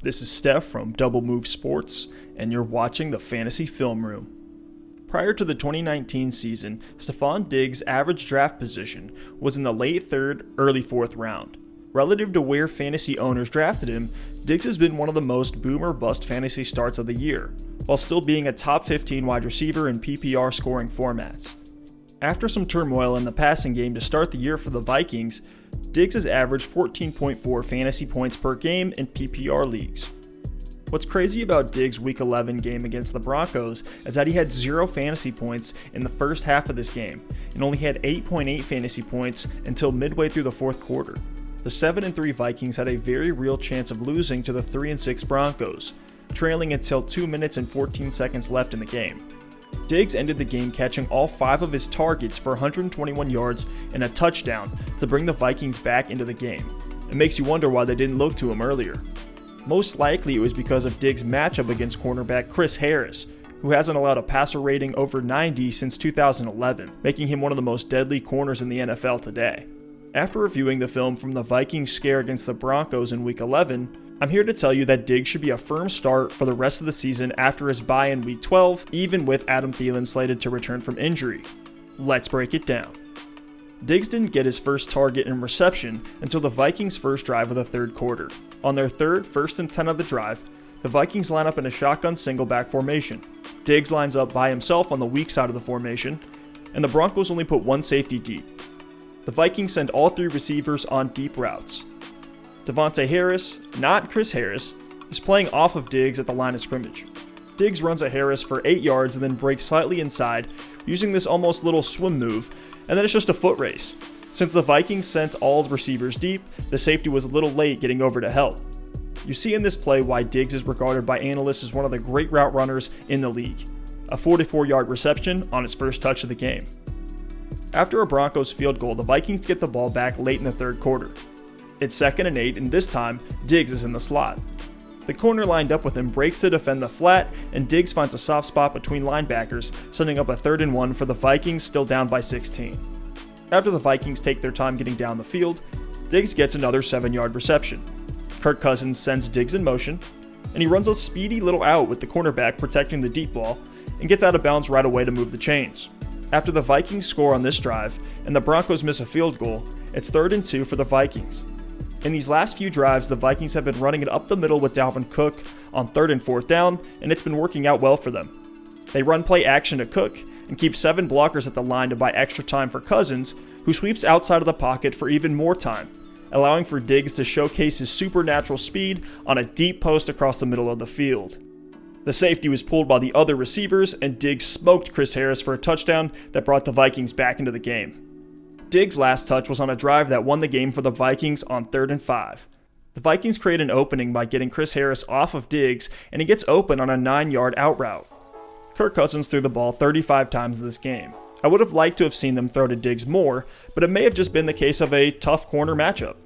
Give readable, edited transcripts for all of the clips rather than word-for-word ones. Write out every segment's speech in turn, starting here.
This is Stef from Double Move Sports, and you're watching the Fantasy Film Room. Prior to the 2019 season, Stefon Diggs' average draft position was in the late 3rd, early 4th round. Relative to where fantasy owners drafted him, Diggs has been one of the most boom or bust fantasy starts of the year, while still being a top 15 wide receiver in PPR scoring formats. After some turmoil in the passing game to start the year for the Vikings, Diggs has averaged 14.4 fantasy points per game in PPR leagues. What's crazy about Diggs' Week 11 game against the Broncos is that he had 0 fantasy points in the first half of this game, and only had 8.8 fantasy points until midway through the 4th quarter. The 7-3 Vikings had a very real chance of losing to the 3-6 Broncos, trailing until 2 minutes and 14 seconds left in the game. Diggs ended the game catching all 5 of his targets for 121 yards and a touchdown to bring the Vikings back into the game. It makes you wonder why they didn't look to him earlier. Most likely it was because of Diggs' matchup against cornerback Chris Harris, who hasn't allowed a passer rating over 90 since 2011, making him one of the most deadly corners in the NFL today. After reviewing the film from the Vikings scare against the Broncos in Week 11, I'm here to tell you that Diggs should be a firm start for the rest of the season after his bye in Week 12, even with Adam Thielen slated to return from injury. Let's break it down. Diggs didn't get his first target in reception until the Vikings' first drive of the 3rd quarter. On their 3rd, 1st and 10 of the drive, the Vikings line up in a shotgun single-back formation. Diggs lines up by himself on the weak side of the formation, and the Broncos only put 1 safety deep. The Vikings send all 3 receivers on deep routes. Devontae Harris, not Chris Harris, is playing off of Diggs at the line of scrimmage. Diggs runs at Harris for 8 yards and then breaks slightly inside, using this almost little swim move, and then it's just a foot race. Since the Vikings sent all the receivers deep, the safety was a little late getting over to help. You see in this play why Diggs is regarded by analysts as one of the great route runners in the league. A 44-yard reception on his first touch of the game. After a Broncos field goal, the Vikings get the ball back late in the 3rd quarter. It's 2nd and 8, and this time, Diggs is in the slot. The corner lined up with him breaks to defend the flat, and Diggs finds a soft spot between linebackers, sending up a 3rd and 1 for the Vikings, still down by 16. After the Vikings take their time getting down the field, Diggs gets another 7-yard reception. Kirk Cousins sends Diggs in motion, and he runs a speedy little out with the cornerback protecting the deep ball, and gets out of bounds right away to move the chains. After the Vikings score on this drive, and the Broncos miss a field goal, it's 3rd and 2 for the Vikings. In these last few drives, the Vikings have been running it up the middle with Dalvin Cook on 3rd and 4th down, and it's been working out well for them. They run play action to Cook and keep 7 blockers at the line to buy extra time for Cousins, who sweeps outside of the pocket for even more time, allowing for Diggs to showcase his supernatural speed on a deep post across the middle of the field. The safety was pulled by the other receivers, and Diggs smoked Chris Harris for a touchdown that brought the Vikings back into the game. Diggs' last touch was on a drive that won the game for the Vikings on 3rd and 5. The Vikings create an opening by getting Chris Harris off of Diggs, and he gets open on a 9-yard out route. Kirk Cousins threw the ball 35 times this game. I would have liked to have seen them throw to Diggs more, but it may have just been the case of a tough corner matchup.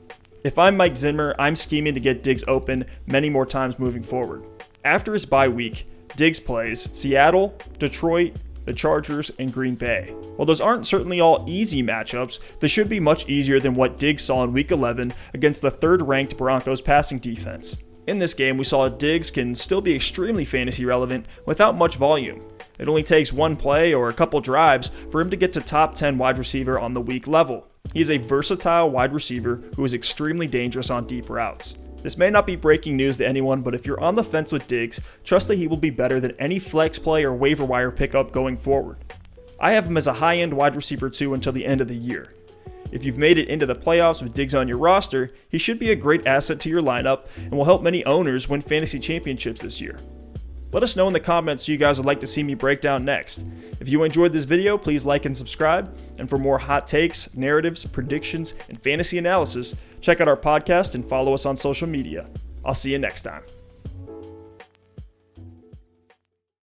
If I'm Mike Zimmer, I'm scheming to get Diggs open many more times moving forward. After his bye week, Diggs plays Seattle, Detroit, the Chargers, and Green Bay. While those aren't certainly all easy matchups, they should be much easier than what Diggs saw in Week 11 against the 3rd-ranked Broncos passing defense. In this game, we saw Diggs can still be extremely fantasy relevant without much volume. It only takes 1 play or a couple drives for him to get to top 10 wide receiver on the week level. He is a versatile wide receiver who is extremely dangerous on deep routes. This may not be breaking news to anyone, but if you're on the fence with Diggs, trust that he will be better than any flex play or waiver wire pickup going forward. I have him as a high-end wide receiver 2 until the end of the year. If you've made it into the playoffs with Diggs on your roster, he should be a great asset to your lineup and will help many owners win fantasy championships this year. Let us know in the comments who you guys would like to see me break down next. If you enjoyed this video, please like and subscribe. And for more hot takes, narratives, predictions, and fantasy analysis, check out our podcast and follow us on social media. I'll see you next time.